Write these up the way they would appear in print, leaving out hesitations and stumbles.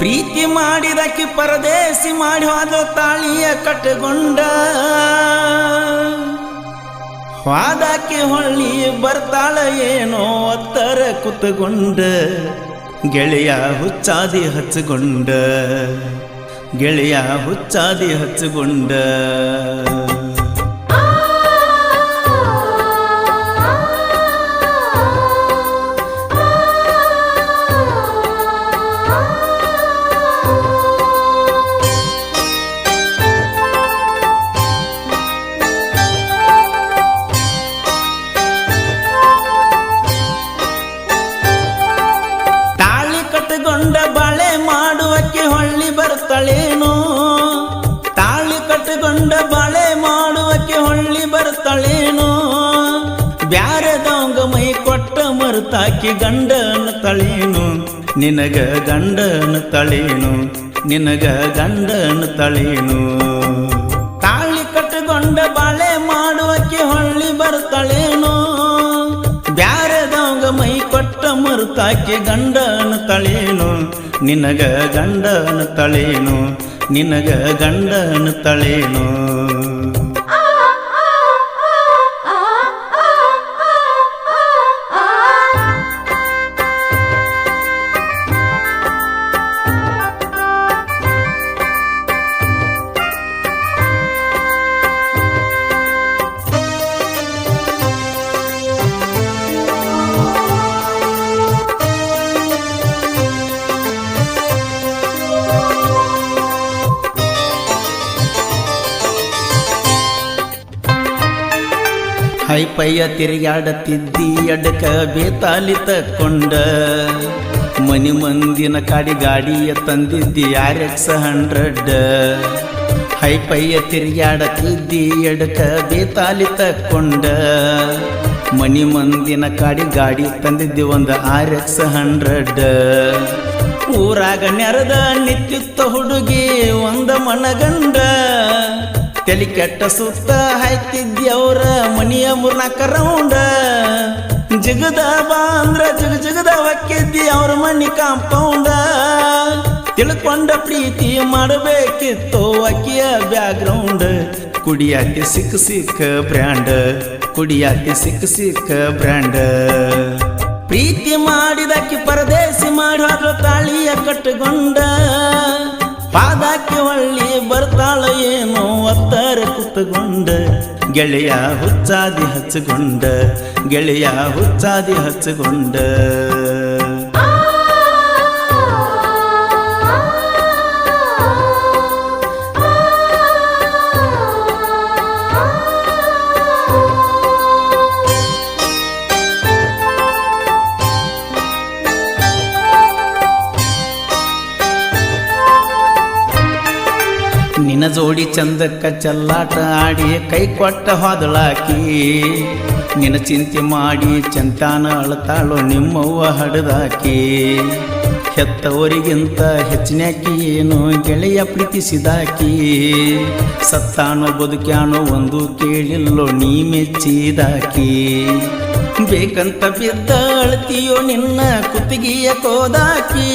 ಪ್ರೀತಿ ಮಾಡಿದಕ್ಕೆ ಪರದೇಸಿ ಮಾಡಿ ಹೋದ ತಾಳಿಯ ಕಟ್ಟಗೊಂಡ ವಾದಕ್ಕೆ ಹೊಳ್ಳಿ ಬರ್ತಾಳ ಏನೋ ಒತ್ತರ ಕುತ್ತಗೊಂಡ ಗೆಳೆಯ ಹುಚ್ಚಾದಿ ಹಚ್ಚಗೊಂಡ ಗೆಳೆಯ ಹುಚ್ಚಾದಿ ಹಚ್ಚಗೊಂಡ ಬಾಳೆ ಮಾಡುವಕ್ಕೆ ಹೊಳ್ಳಿ ಬರ್ತಾಳೇನೋ ತಾಳಿ ಕಟ್ಟಗೊಂಡ ಬಾಳೆ ಮಾಡುವಕ್ಕೆ ಹೊಳ್ಳಿ ಬರ್ತಾಳೇನೋ ಬ್ಯಾರೆದವಂಗ ಮೈ ಕೊಟ್ಟ ಮರುತಾಕಿ ಗಂಡನ ತಳೇನು ನಿನಗ ಗಂಡನ ತಳೇನು ನಿನಗ ಗಂಡನ ತಳೇನು ತಾಳಿ ಕಟ್ಟಗೊಂಡ ಬಾಳೆ ಮಾಡುವಕ್ಕೆ ಹೊಳ್ಳಿ ಬರ್ತಾಳೇನೋ ಬ್ಯಾರೆದವಂಗ ಮೈ ಕೊಟ್ಟ ಮರುತಾಕಿ ಗಂಡನ ತಳೇನು ನಿನಗ ಗಂಡನ ತಳೇನು ನಿನಗ ಗಂಡನ ತಳೇನು ಹೈಪಯ್ಯ ತಿರುಗಾಡತಿದ್ದಿ ಅಡ್ಕ ಬೇತಾಲಿ ತಕ್ಕೊಂಡ ಮನಿ ಮಂದಿನ ಕಾಡಿ ಗಾಡಿಯ ತಂದಿದ್ದಿ RX 100 ಹೈಪಯ್ಯ ತಿರುಗಾಡತಿದ್ದಿ ಅಡ್ಕ ಬೇತಾಲಿ ತಕ್ಕೊಂಡ ಮನಿ ಮಂದಿನ ಕಾಡಿ ಗಾಡಿ ತಂದಿದ್ದಿ ಒಂದು RX 100 ಊರಾಗ ನೆರೆದ ನಿತ್ಯುತ್ತ ಹುಡುಗಿ ಒಂದ ಮನಗಂಡ ತಲಿ ಕೆಟ್ಟ ಸುತ್ತ ಹಾಯ್ತಿದ್ಯವ್ರ ಮನಿಯ 4 ರೌಂಡ ಜಿಗದ ಬಾಂದ್ರ ಜಿಗದ ಹೊಕ್ಕಿದ್ದಿ ಅವ್ರ ಮನಿ ಕಾಂಪೌಂಡ ತಿಳ್ಕೊಂಡ ಪ್ರೀತಿ ಮಾಡಬೇಕಿತ್ತು ಅಕ್ಕಿಯ ಬ್ಯಾಗ್ರೌಂಡ್ ಕುಡಿಯಾತಿ ಸಿಕ್ಕ ಬ್ರ್ಯಾಂಡ್ ಕುಡಿಯಾತಿ ಸಿಕ್ಕ ಬ್ರ್ಯಾಂಡ್ ಪ್ರೀತಿ ಮಾಡಿದಕ್ಕೆ ಪರದೇಸಿ ಮಾಡುವ ತಾಳಿಯ ಕಟ್ಟಗೊಂಡ ಪಾದಕ್ಕೆ ಹೊಳ್ಳಿ ಬರ್ತಾಳ ಏನೋ ಒತ್ತರ ಕುತ್ತಗೊಂಡ ಗೆಳೆಯ ಹುಚ್ಚಾದಿ ಹಚ್ಚಗೊಂಡ ಗೆಳೆಯ ಹುಚ್ಚಾದಿ ಹಚ್ಚಗೊಂಡ ನಿನ್ನ ಜೋಡಿ ಚಂದಕ್ಕ ಚಲ್ಲಾಟ ಆಡಿ ಕೈ ಕೊಟ್ಟ ಹೋದಳಾಕಿ ನಿನ್ನ ಚಿಂತೆ ಮಾಡಿ ಚಂತಾನ ಅಳತಾಳೋ ನಿಮ್ಮವ್ವ ಹಡದಾಕಿ ಹೆತ್ತವರಿಗಿಂತ ಹೆಚ್ಚಿನಾಕಿ ಏನು ಗೆಳೆಯ ಪ್ರೀತಿಸಿದಾಕಿ ಸತ್ತಾನೋ ಬದುಕ್ಯಾನೋ ಒಂದು ಕೇಳಿಲ್ಲೋ ನೀ ಮೆಚ್ಚಿದಾಕಿ ಬೇಕಂತ ಬಿದ್ದ ಅಳ್ತೀಯೋ ನಿನ್ನ ಕುತ್ತಿಗೆಯ ಕೋದಾಕಿ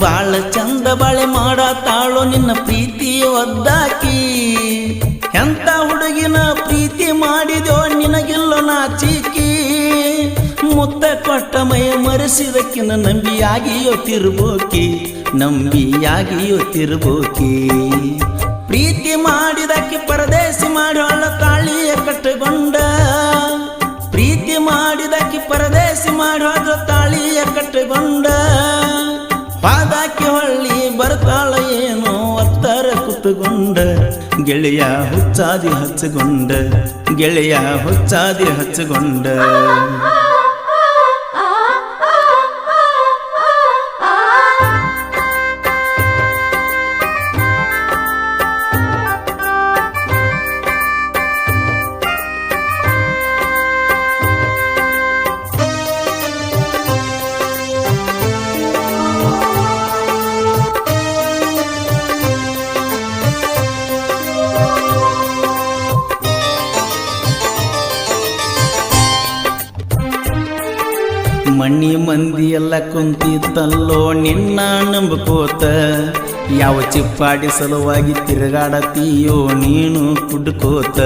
ಬಾಳ ಚಂದ ಬಾಳೆ ಮಾಡತಾಳೋ ನಿನ್ನ ಪ್ರೀತಿ ಒದ್ದಾಕಿ ಎಂತ ಹುಡುಗಿನ ಪ್ರೀತಿ ಮಾಡಿದೋ ನಿನಗಿಲ್ಲೋ ನಾಚಿಕಿ ಮುತ್ತ ಕೊಟ್ಟ ಮೈ ಮರೆಸಿದಕ್ಕಿನ ನಂಬಿಯಾಗಿಯೋ ತಿರುಬೋಕಿ ನಂಬಿಯಾಗಿಯೋ ತಿರುಬೋಕಿ ಪ್ರೀತಿ ಮಾಡಿದಕ್ಕೆ ಪರದೇಸಿ ಮಾಡೋಳ ತಾಳಿಯ ಕಟ್ಟಗೊಂಡ ಪ್ರೀತಿ ಮಾಡಿದಕ್ಕೆ ಪರದೇಸಿ ಮಾಡೋದು ತಾಳಿಯ ಕಟ್ಟಗೊಂಡ ಪಾದಕ್ಕೆ ಹೊಳ್ಳಿ ಬರ್ತಾಳ ಏನೋ ಒತ್ತರ ಕುತ್ತಗೊಂಡ ಗೆಳೆಯ ಹುಚ್ಚಾದಿ ಹಚ್ಚಗೊಂಡ ಗೆಳೆಯ ಹುಚ್ಚಾದಿ ಹಚ್ಚಗೊಂಡ ಮಂದಿ ಎಲ್ಲ ಕುಂತಿತ್ತಲ್ಲೋ ನಿನ್ನ ನಂಬಕೋತ ಯಾವ ಚಿಪ್ಪಾಡಿ ಸಲುವಾಗಿ ತಿರುಗಾಡತೀಯೋ ನೀನು ಕುಡ್ಕೋತ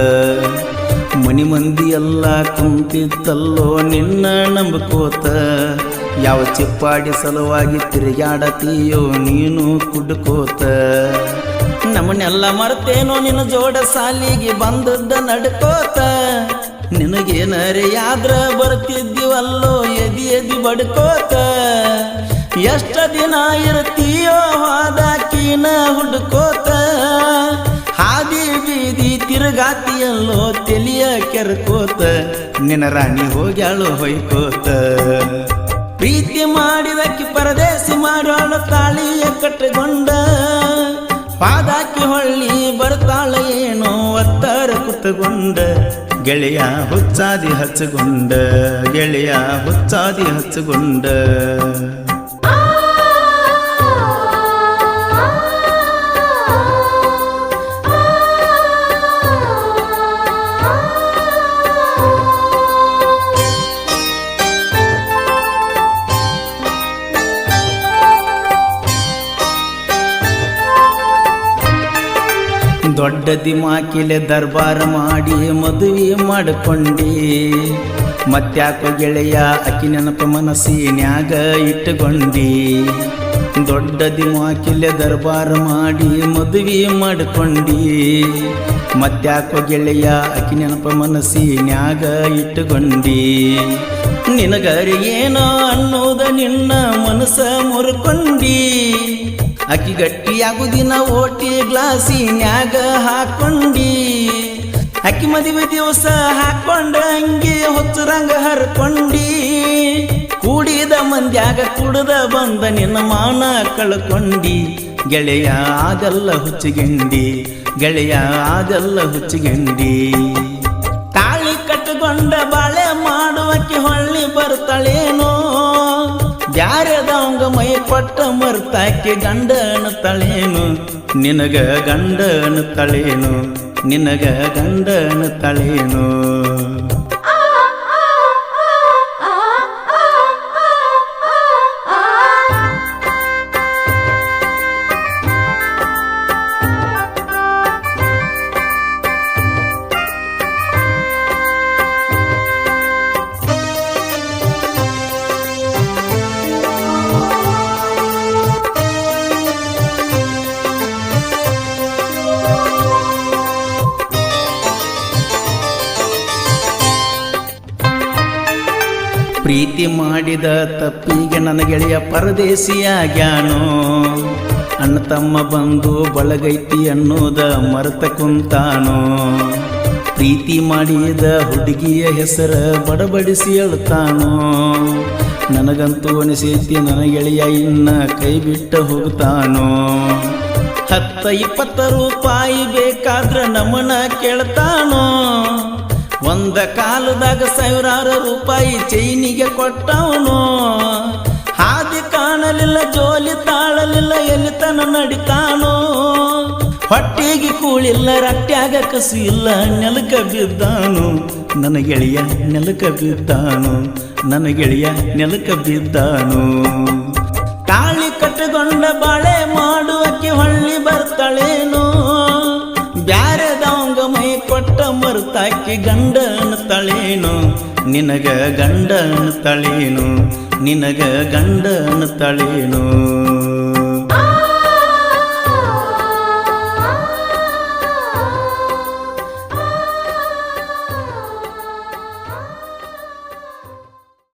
ಮನಿ ಮಂದಿ ಎಲ್ಲ ಕುಂತಿತ್ತಲ್ಲೋ ನಿನ್ನ ನಂಬಕೋತ ಯಾವ ಚಿಪ್ಪಾಡಿ ಸಲುವಾಗಿ ತಿರುಗಾಡತೀಯೋ ನೀನು ಕುಡ್ಕೋತ ನಮ್ಮನ್ನೆಲ್ಲ ಮರ್ತೇನೋ ನಿನ್ನ ಜೋಡ ಸಾಲಿಗೆ ಬಂದದ್ದ ನಡ್ಕೋತ ನಿನಗೇನರೆ ಯಾದ್ರ ಬರ್ತಿದ್ದೀವಲ್ಲೋ ಎದಿ ಎದಿ ಬಡ್ಕೋತ ಎಷ್ಟ ದಿನ ಇರ್ತೀಯೋ ಹಾದಾಕಿನ ಹುಡ್ಕೋತ ಹಾದಿ ಬೀದಿ ತಿರುಗಾತಿಯಲ್ಲೋ ತೆಲಿಯ ಕೆರ್ಕೋತ ನಿನ್ನ ರಾಣಿ ಹೋಗ್ಯಾಳು ಹೊಯ್ಕೋತ ಪ್ರೀತಿ ಮಾಡಿದಕ್ಕಿ ಪರದೇಸಿ ಮಾಡೋಳು ತಾಳಿಯ ಕಟ್ಟಗೊಂಡ ಪಾದಾಕಿ ಹೊಳ್ಳಿ ಬರ್ತಾಳ ಏನೋ ಒತ್ತರ ಕುತ್ತಗೊಂಡ ಗೆಳೆಯ ಹುಚ್ಚಾದಿ ಹಚ್ಚಗೊಂಡ ಗೆಳೆಯ ಹುಚ್ಚಾದಿ ಹಚ್ಚಗೊಂಡ ದೊಡ್ಡ ದಿಮಾಕಿಲೆ ದರ್ಬಾರ ಮಾಡಿ ಮದುವೆ ಮಾಡಿಕೊಂಡಿ ಮತ್ತ್ಯಾಕೋ ಗೆಳೆಯ ಅಕ್ಕಿ ನೆನಪ ಮನಸ್ಸಿನ್ಯಾಗ ಇಟ್ಟುಕೊಂಡಿ ದೊಡ್ಡ ದಿಮಾಕಿಲೆ ದರ್ಬಾರ ಮಾಡಿ ಮದುವೆ ಮಾಡಿಕೊಂಡಿ ಮತ್ತ್ಯಾಕೋ ಗೆಳೆಯ ಅಕ್ಕಿ ನೆನಪ ಮನಸ್ಸಿನ್ಯಾಗ ಇಟ್ಟುಕೊಂಡಿ ನಿನಗರಿ ಏನೋ ಅನ್ನೋದ ನಿನ್ನ ಮನಸ್ಸ ಮುರ್ಕೊಂಡಿ ಅಕ್ಕಿ ಗಟ್ಟಿಯಾಗುದಿನ ಓಟಿ ಗ್ಲಾಸಿನ್ಯಾಗ ಹಾಕೊಂಡಿ ಅಕ್ಕಿ ಮದುವೆ ದಿವಸ ಹಾಕೊಂಡ ಹಂಗೆ ಹೊಚ್ಚರಂಗ ಹರ್ಕೊಂಡಿ ಕೂಡಿದ ಮಂದ್ಯಾಗ ಕುಡ್ದ ಬಂದ ನಿನ್ನ ಮಾನ ಕಳ್ಕೊಂಡಿ ಗೆಳೆಯ ಅದೆಲ್ಲ ಹುಚ್ಚಿಗೆಂಡಿ ಗೆಳೆಯ ಅದೆಲ್ಲ ಹುಚ್ಚಿಗೆಂಡಿ ತಾಳಿ ಕಟ್ಟುಕೊಂಡ ಬಾಳೆ ಮಾಡುವಕ್ಕೆ ಹೊಳ್ಳಿ ಬರ್ತಾಳೇನೋ ಬ್ಯಾರೆದವಂಗ ಮೈ ಕೊಟ್ಟ ಮರ್ತಾಕೆ ಗಂಡನ ತಳೇನು ನಿನಗ ಗಂಡನ ತಳೇನು ನಿನಗ ಗಂಡನ ತಳೇನು ಪ್ರೀತಿ ಮಾಡಿದ ತಪ್ಪಿಗೆ ನನ್ನ ಗೆಳೆಯ ಪರದೇಶಿಯಾಗ್ಯಾನೋ ಅಣ್ಣ ತಮ್ಮ ಬಂದು ಬಳಗೈತಿ ಅನ್ನೋದ ಮರೆತ ಕುಂತಾನೋ ಪ್ರೀತಿ ಮಾಡಿದ ಹುಡುಗಿಯ ಹೆಸರ ಬಡಬಡಿಸಿ ಹೇಳ್ತಾನೋ ನನಗಂತೂ ಅನಿಸೈತಿ ನನ್ನ ಗೆಳೆಯ ಇನ್ನ ಕೈ ಬಿಟ್ಟು ಹೋಗ್ತಾನೋ 10-20 ರೂಪಾಯಿ ಬೇಕಾದ್ರ ನಮ್ಮನ ಕೇಳ್ತಾನೋ ಒಂದ ಕಾಲದಾಗ 1000 ರೂಪಾಯಿ ಚೈನಿಗೆ ಕೊಟ್ಟವನು ಹಾದಿ ಕಾಣಲಿಲ್ಲ ಜೋಲಿ ತಾಳಲಿಲ್ಲ ಎಲ್ಲಿ ತನ ನಡಿತಾನೋ ಹೊಟ್ಟಿಗೆ ಕೂಳಿಲ್ಲ ರಟ್ಟ್ಯಾಗ ಕಸು ಇಲ್ಲ ನೆಲಕ ಬಿದ್ದಾನು ನನ್ನ ಗೆಳೆಯ ನೆಲಕ ಬಿದ್ದಾನು ನನ್ನ ಗೆಳೆಯ ನೆಲಕ ಬಿದ್ದಾನು ತಾಳಿ ಕಟ್ಟುಕೊಂಡ ಬಾಳೆ ಮಾಡುವಕ್ಕೆ ಹೊಳ್ಳಿ ಬರ್ತಾಳೇನೋ ಬ್ಯಾರೆದವಂಗ ಮೈ ಕೊಟ್ಟ ಮರ್ತಾಕಿ ಗಂಡನ ತಳೇನು ನಿನಗ ಗಂಡನ ತಳೇನು ನಿನಗ ಗಂಡನ ತಳೇನು